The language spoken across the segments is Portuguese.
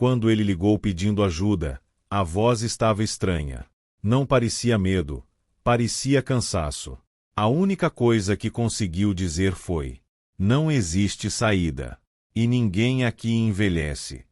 Quando ele ligou pedindo ajuda, a voz estava estranha. Não parecia medo, parecia cansaço. A única coisa que conseguiu dizer foi: não existe saída. E ninguém aqui envelhece.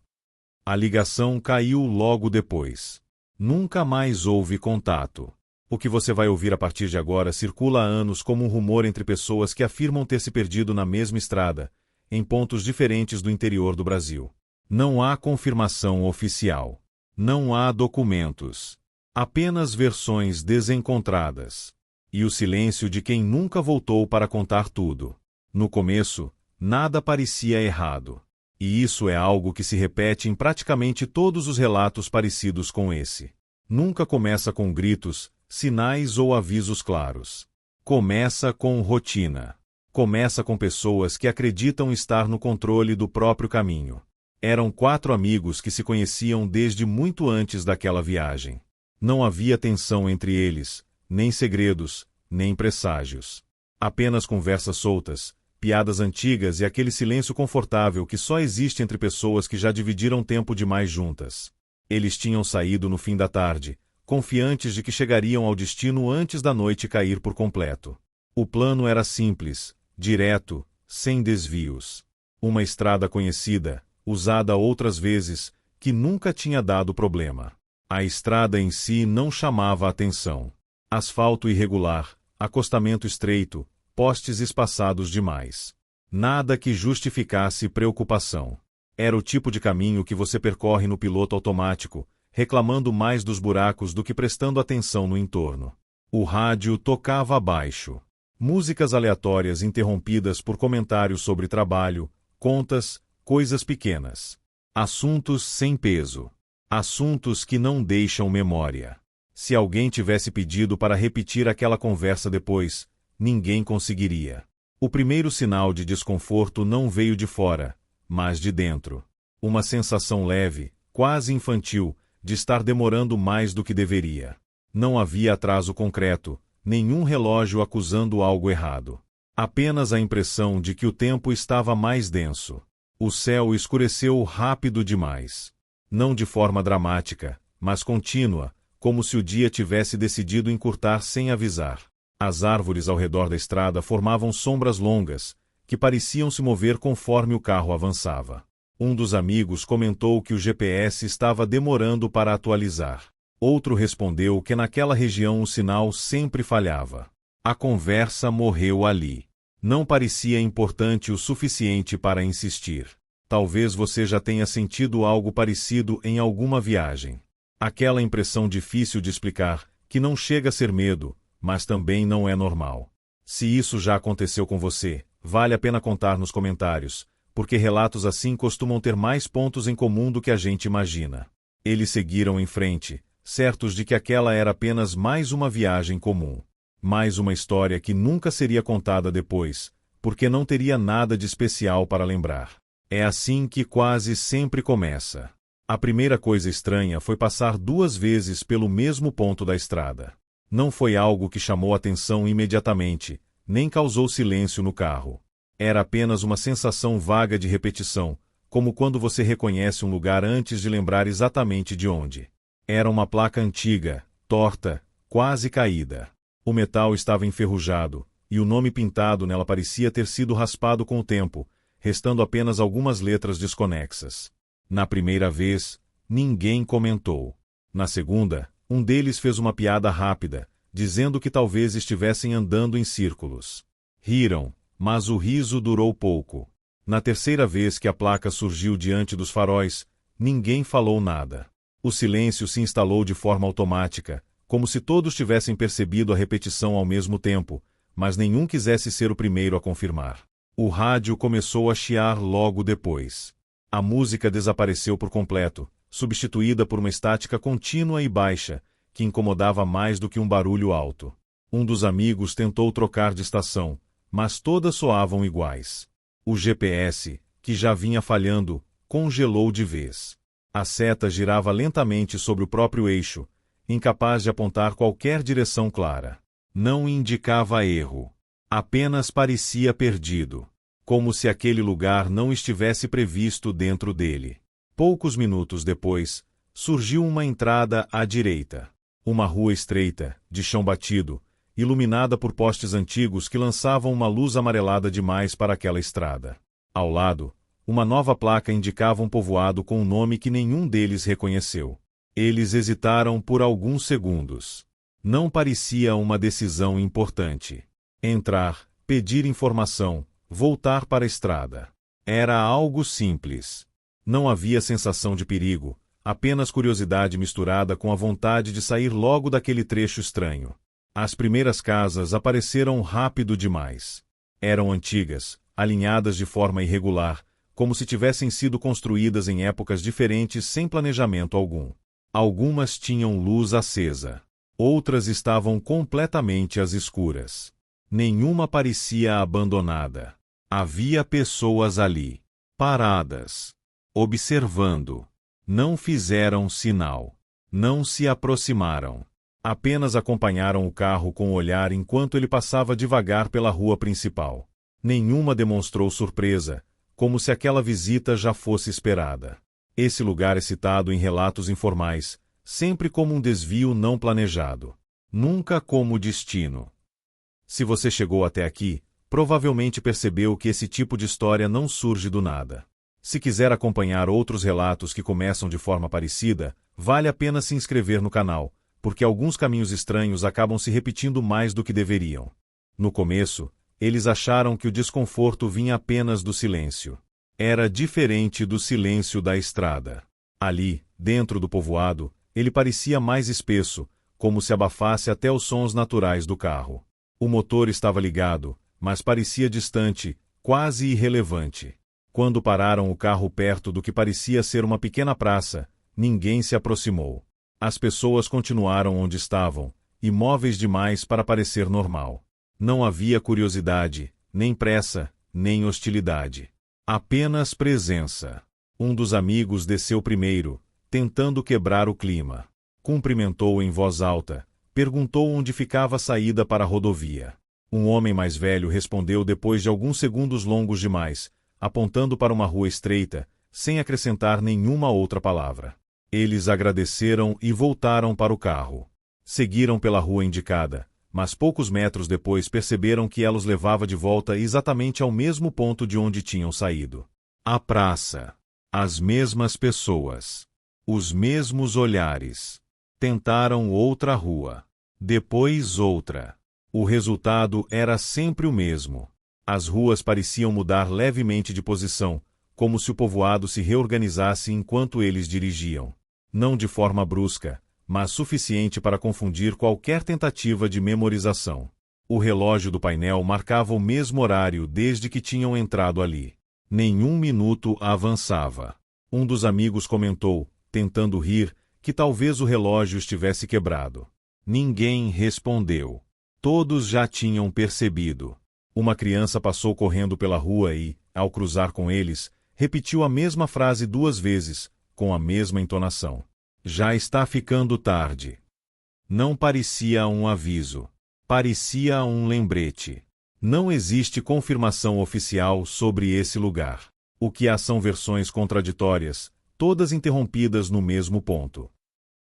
A ligação caiu logo depois. Nunca mais houve contato. O que você vai ouvir a partir de agora circula há anos como um rumor entre pessoas que afirmam ter se perdido na mesma estrada, em pontos diferentes do interior do Brasil. Não há confirmação oficial. Não há documentos. Apenas versões desencontradas. E o silêncio de quem nunca voltou para contar tudo. No começo, nada parecia errado. E isso é algo que se repete em praticamente todos os relatos parecidos com esse. Nunca começa com gritos, sinais ou avisos claros. Começa com rotina. Começa com pessoas que acreditam estar no controle do próprio caminho. Eram 4 amigos que se conheciam desde muito antes daquela viagem. Não havia tensão entre eles, nem segredos, nem presságios. Apenas conversas soltas, piadas antigas e aquele silêncio confortável que só existe entre pessoas que já dividiram tempo demais juntas. Eles tinham saído no fim da tarde, confiantes de que chegariam ao destino antes da noite cair por completo. O plano era simples, direto, sem desvios. Uma estrada conhecida, usada outras vezes, que nunca tinha dado problema. A estrada em si não chamava atenção. Asfalto irregular, acostamento estreito, postes espaçados demais. Nada que justificasse preocupação. Era o tipo de caminho que você percorre no piloto automático, reclamando mais dos buracos do que prestando atenção no entorno. O rádio tocava abaixo. Músicas aleatórias interrompidas por comentários sobre trabalho, contas, coisas pequenas. Assuntos sem peso. Assuntos que não deixam memória. Se alguém tivesse pedido para repetir aquela conversa depois, ninguém conseguiria. O primeiro sinal de desconforto não veio de fora, mas de dentro. Uma sensação leve, quase infantil, de estar demorando mais do que deveria. Não havia atraso concreto, nenhum relógio acusando algo errado. Apenas a impressão de que o tempo estava mais denso. O céu escureceu rápido demais. Não de forma dramática, mas contínua, como se o dia tivesse decidido encurtar sem avisar. As árvores ao redor da estrada formavam sombras longas, que pareciam se mover conforme o carro avançava. Um dos amigos comentou que o GPS estava demorando para atualizar. Outro respondeu que naquela região o sinal sempre falhava. A conversa morreu ali. Não parecia importante o suficiente para insistir. Talvez você já tenha sentido algo parecido em alguma viagem. Aquela impressão difícil de explicar, que não chega a ser medo, mas também não é normal. Se isso já aconteceu com você, vale a pena contar nos comentários, porque relatos assim costumam ter mais pontos em comum do que a gente imagina. Eles seguiram em frente, certos de que aquela era apenas mais uma viagem comum. Mais uma história que nunca seria contada depois, porque não teria nada de especial para lembrar. É assim que quase sempre começa. A primeira coisa estranha foi passar 2 vezes pelo mesmo ponto da estrada. Não foi algo que chamou atenção imediatamente, nem causou silêncio no carro. Era apenas uma sensação vaga de repetição, como quando você reconhece um lugar antes de lembrar exatamente de onde. Era uma placa antiga, torta, quase caída. O metal estava enferrujado, e o nome pintado nela parecia ter sido raspado com o tempo, restando apenas algumas letras desconexas. Na primeira vez, ninguém comentou. Na segunda, um deles fez uma piada rápida, dizendo que talvez estivessem andando em círculos. Riram, mas o riso durou pouco. Na terceira vez que a placa surgiu diante dos faróis, ninguém falou nada. O silêncio se instalou de forma automática, como se todos tivessem percebido a repetição ao mesmo tempo, mas nenhum quisesse ser o primeiro a confirmar. O rádio começou a chiar logo depois. A música desapareceu por completo, substituída por uma estática contínua e baixa, que incomodava mais do que um barulho alto. Um dos amigos tentou trocar de estação, mas todas soavam iguais. O GPS, que já vinha falhando, congelou de vez. A seta girava lentamente sobre o próprio eixo, incapaz de apontar qualquer direção clara. Não indicava erro. Apenas parecia perdido. Como se aquele lugar não estivesse previsto dentro dele. Poucos minutos depois, surgiu uma entrada à direita. Uma rua estreita, de chão batido, iluminada por postes antigos que lançavam uma luz amarelada demais para aquela estrada. Ao lado, uma nova placa indicava um povoado com um nome que nenhum deles reconheceu. Eles hesitaram por alguns segundos. Não parecia uma decisão importante. Entrar, pedir informação, voltar para a estrada. Era algo simples. Não havia sensação de perigo, apenas curiosidade misturada com a vontade de sair logo daquele trecho estranho. As primeiras casas apareceram rápido demais. Eram antigas, alinhadas de forma irregular, como se tivessem sido construídas em épocas diferentes sem planejamento algum. Algumas tinham luz acesa. Outras estavam completamente às escuras. Nenhuma parecia abandonada. Havia pessoas ali, paradas, observando. Não fizeram sinal. Não se aproximaram. Apenas acompanharam o carro com o olhar enquanto ele passava devagar pela rua principal. Nenhuma demonstrou surpresa, como se aquela visita já fosse esperada. Esse lugar é citado em relatos informais, sempre como um desvio não planejado. Nunca como destino. Se você chegou até aqui, provavelmente percebeu que esse tipo de história não surge do nada. Se quiser acompanhar outros relatos que começam de forma parecida, vale a pena se inscrever no canal, porque alguns caminhos estranhos acabam se repetindo mais do que deveriam. No começo, eles acharam que o desconforto vinha apenas do silêncio. Era diferente do silêncio da estrada. Ali, dentro do povoado, ele parecia mais espesso, como se abafasse até os sons naturais do carro. O motor estava ligado, mas parecia distante, quase irrelevante. Quando pararam o carro perto do que parecia ser uma pequena praça, ninguém se aproximou. As pessoas continuaram onde estavam, imóveis demais para parecer normal. Não havia curiosidade, nem pressa, nem hostilidade. Apenas presença. Um dos amigos desceu primeiro, tentando quebrar o clima. Cumprimentou em voz alta, perguntou onde ficava a saída para a rodovia. Um homem mais velho respondeu depois de alguns segundos longos demais, apontando para uma rua estreita, sem acrescentar nenhuma outra palavra. Eles agradeceram e voltaram para o carro. Seguiram pela rua indicada, mas poucos metros depois perceberam que ela os levava de volta exatamente ao mesmo ponto de onde tinham saído. A praça. As mesmas pessoas. Os mesmos olhares. Tentaram outra rua. Depois outra. O resultado era sempre o mesmo. As ruas pareciam mudar levemente de posição, como se o povoado se reorganizasse enquanto eles dirigiam. Não de forma brusca, mas suficiente para confundir qualquer tentativa de memorização. O relógio do painel marcava o mesmo horário desde que tinham entrado ali. Nenhum minuto avançava. Um dos amigos comentou, tentando rir, que talvez o relógio estivesse quebrado. Ninguém respondeu. Todos já tinham percebido. Uma criança passou correndo pela rua e, ao cruzar com eles, repetiu a mesma frase 2 vezes, com a mesma entonação. Já está ficando tarde. Não parecia um aviso. Parecia um lembrete. Não existe confirmação oficial sobre esse lugar. O que há são versões contraditórias, todas interrompidas no mesmo ponto.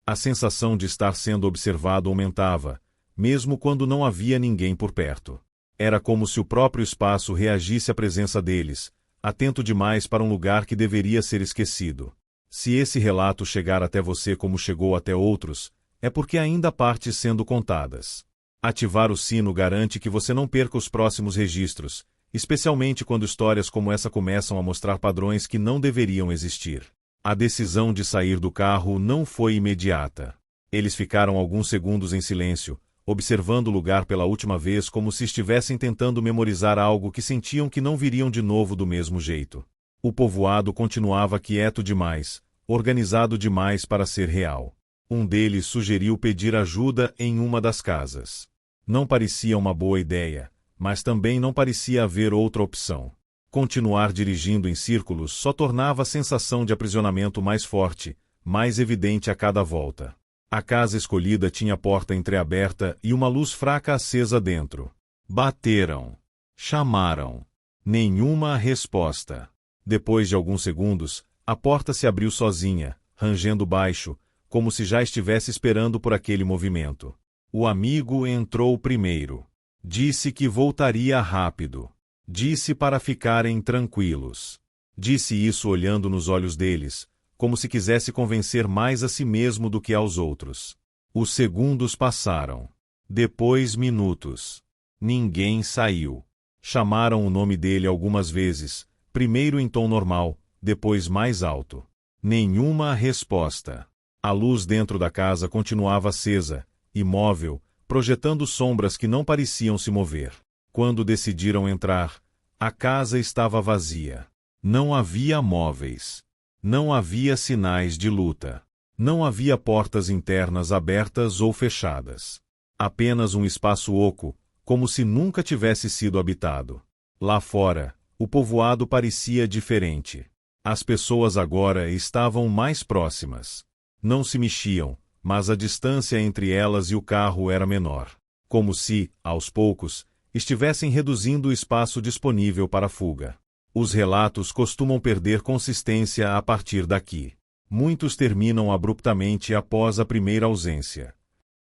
A sensação de estar sendo observado aumentava, mesmo quando não havia ninguém por perto. Era como se o próprio espaço reagisse à presença deles, atento demais para um lugar que deveria ser esquecido. Se esse relato chegar até você como chegou até outros, é porque ainda há partes sendo contadas. Ativar o sino garante que você não perca os próximos registros, especialmente quando histórias como essa começam a mostrar padrões que não deveriam existir. A decisão de sair do carro não foi imediata. Eles ficaram alguns segundos em silêncio, observando o lugar pela última vez como se estivessem tentando memorizar algo que sentiam que não viriam de novo do mesmo jeito. O povoado continuava quieto demais, organizado demais para ser real. Um deles sugeriu pedir ajuda em uma das casas. Não parecia uma boa ideia, mas também não parecia haver outra opção. Continuar dirigindo em círculos só tornava a sensação de aprisionamento mais forte, mais evidente a cada volta. A casa escolhida tinha a porta entreaberta e uma luz fraca acesa dentro. Bateram. Chamaram. Nenhuma resposta. Depois de alguns segundos, A porta se abriu sozinha, rangendo baixo, como se já estivesse esperando por aquele movimento. O amigo entrou primeiro. Disse que voltaria rápido. Disse para ficarem tranquilos. Disse isso olhando nos olhos deles, como se quisesse convencer mais a si mesmo do que aos outros. Os segundos passaram. Depois minutos. Ninguém saiu. Chamaram o nome dele algumas vezes, primeiro em tom normal, depois mais alto. Nenhuma resposta. A luz dentro da casa continuava acesa, imóvel, projetando sombras que não pareciam se mover. Quando decidiram entrar, a casa estava vazia. Não havia móveis. Não havia sinais de luta. Não havia portas internas abertas ou fechadas. Apenas um espaço oco, como se nunca tivesse sido habitado. Lá fora, o povoado parecia diferente. As pessoas agora estavam mais próximas. Não se mexiam, mas a distância entre elas e o carro era menor. Como se, aos poucos, estivessem reduzindo o espaço disponível para a fuga. Os relatos costumam perder consistência a partir daqui. Muitos terminam abruptamente após a primeira ausência.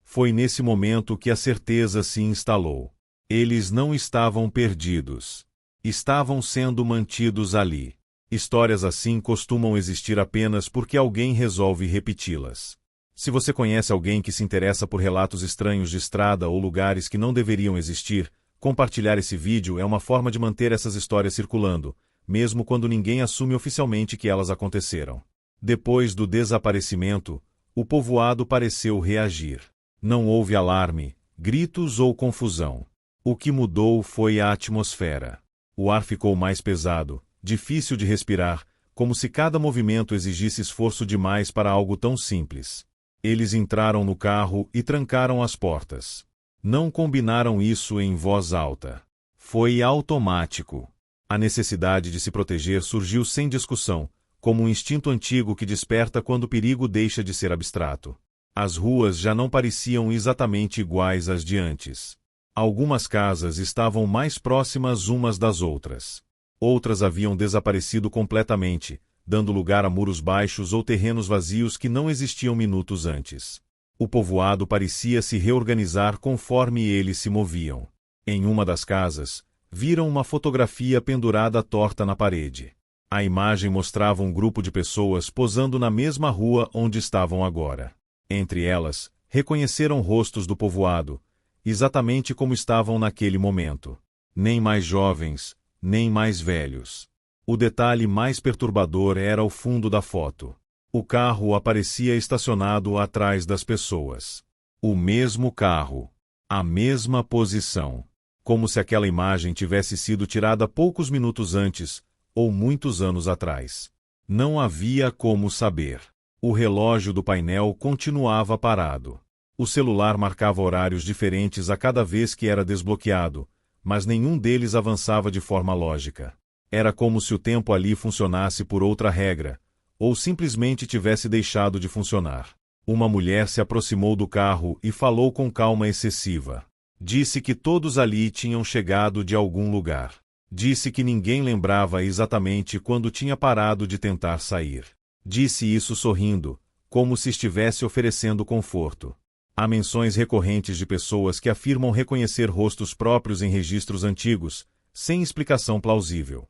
Foi nesse momento que a certeza se instalou. Eles não estavam perdidos. Estavam sendo mantidos ali. Histórias assim costumam existir apenas porque alguém resolve repeti-las. Se você conhece alguém que se interessa por relatos estranhos de estrada ou lugares que não deveriam existir, compartilhar esse vídeo é uma forma de manter essas histórias circulando, mesmo quando ninguém assume oficialmente que elas aconteceram. Depois do desaparecimento, o povoado pareceu reagir. Não houve alarme, gritos ou confusão. O que mudou foi a atmosfera. O ar ficou mais pesado, difícil de respirar, como se cada movimento exigisse esforço demais para algo tão simples. Eles entraram no carro e trancaram as portas. Não combinaram isso em voz alta. Foi automático. A necessidade de se proteger surgiu sem discussão, como um instinto antigo que desperta quando o perigo deixa de ser abstrato. As ruas já não pareciam exatamente iguais às de antes. Algumas casas estavam mais próximas umas das outras. Outras haviam desaparecido completamente, dando lugar a muros baixos ou terrenos vazios que não existiam minutos antes. O povoado parecia se reorganizar conforme eles se moviam. Em uma das casas, viram uma fotografia pendurada torta na parede. A imagem mostrava um grupo de pessoas posando na mesma rua onde estavam agora. Entre elas, reconheceram rostos do povoado, exatamente como estavam naquele momento. Nem mais jovens, nem mais velhos. O detalhe mais perturbador era o fundo da foto. O carro aparecia estacionado atrás das pessoas. O mesmo carro. A mesma posição. Como se aquela imagem tivesse sido tirada poucos minutos antes, ou muitos anos atrás. Não havia como saber. O relógio do painel continuava parado. O celular marcava horários diferentes a cada vez que era desbloqueado, mas nenhum deles avançava de forma lógica. Era como se o tempo ali funcionasse por outra regra, ou simplesmente tivesse deixado de funcionar. Uma mulher se aproximou do carro e falou com calma excessiva. Disse que todos ali tinham chegado de algum lugar. Disse que ninguém lembrava exatamente quando tinha parado de tentar sair. Disse isso sorrindo, como se estivesse oferecendo conforto. Há menções recorrentes de pessoas que afirmam reconhecer rostos próprios em registros antigos, sem explicação plausível.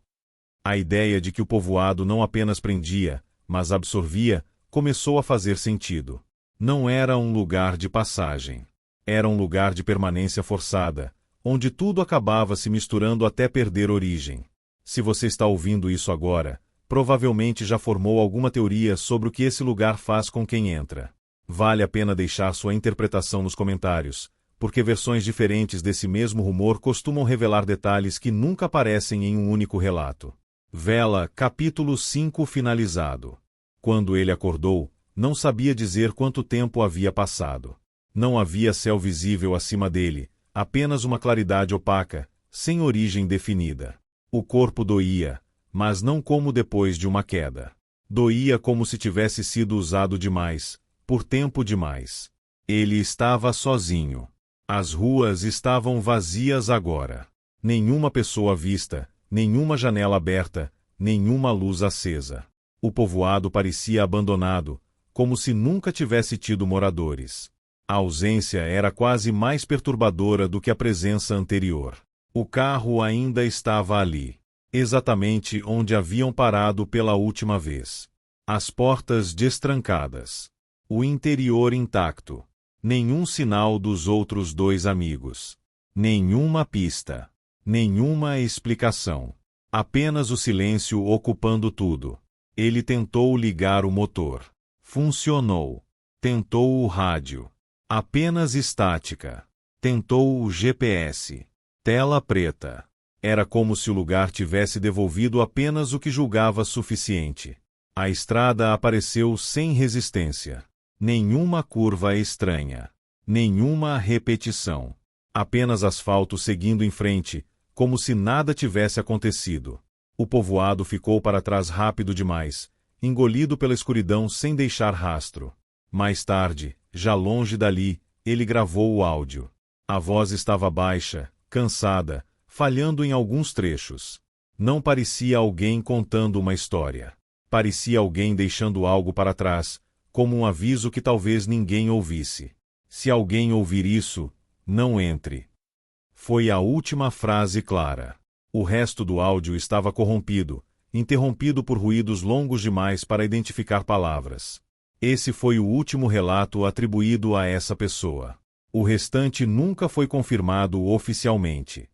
A ideia de que o povoado não apenas prendia, mas absorvia, começou a fazer sentido. Não era um lugar de passagem. Era um lugar de permanência forçada, onde tudo acabava se misturando até perder origem. Se você está ouvindo isso agora, provavelmente já formou alguma teoria sobre o que esse lugar faz com quem entra. Vale a pena deixar sua interpretação nos comentários, porque versões diferentes desse mesmo rumor costumam revelar detalhes que nunca aparecem em um único relato. Vela, capítulo 5 finalizado. Quando ele acordou, não sabia dizer quanto tempo havia passado. Não havia céu visível acima dele, apenas uma claridade opaca, sem origem definida. O corpo doía, mas não como depois de uma queda. Doía como se tivesse sido usado demais, por tempo demais. Ele estava sozinho. As ruas estavam vazias agora. Nenhuma pessoa vista, nenhuma janela aberta, nenhuma luz acesa. O povoado parecia abandonado, como se nunca tivesse tido moradores. A ausência era quase mais perturbadora do que a presença anterior. O carro ainda estava ali, exatamente onde haviam parado pela última vez. As portas destrancadas. O interior intacto. Nenhum sinal dos outros dois amigos. Nenhuma pista. Nenhuma explicação. Apenas o silêncio ocupando tudo. Ele tentou ligar o motor. Funcionou. Tentou o rádio. Apenas estática. Tentou o GPS. Tela preta. Era como se o lugar tivesse devolvido apenas o que julgava suficiente. A estrada apareceu sem resistência. Nenhuma curva estranha. Nenhuma repetição. Apenas asfalto seguindo em frente, como se nada tivesse acontecido. O povoado ficou para trás rápido demais, engolido pela escuridão sem deixar rastro. Mais tarde, já longe dali, ele gravou o áudio. A voz estava baixa, cansada, falhando em alguns trechos. Não parecia alguém contando uma história. Parecia alguém deixando algo para trás, como um aviso que talvez ninguém ouvisse. Se alguém ouvir isso, não entre. Foi a última frase clara. O resto do áudio estava corrompido, interrompido por ruídos longos demais para identificar palavras. Esse foi o último relato atribuído a essa pessoa. O restante nunca foi confirmado oficialmente.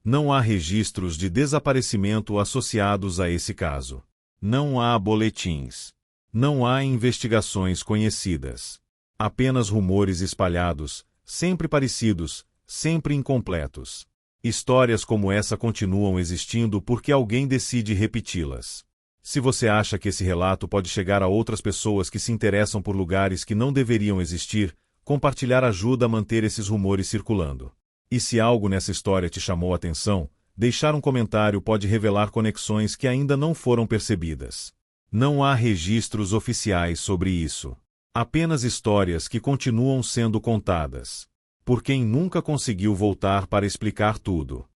Não há registros de desaparecimento associados a esse caso. Não há boletins. Não há investigações conhecidas. Apenas rumores espalhados, sempre parecidos, sempre incompletos. Histórias como essa continuam existindo porque alguém decide repeti-las. Se você acha que esse relato pode chegar a outras pessoas que se interessam por lugares que não deveriam existir, compartilhar ajuda a manter esses rumores circulando. E se algo nessa história te chamou a atenção, deixar um comentário pode revelar conexões que ainda não foram percebidas. Não há registros oficiais sobre isso. Apenas histórias que continuam sendo contadas. Por quem nunca conseguiu voltar para explicar tudo.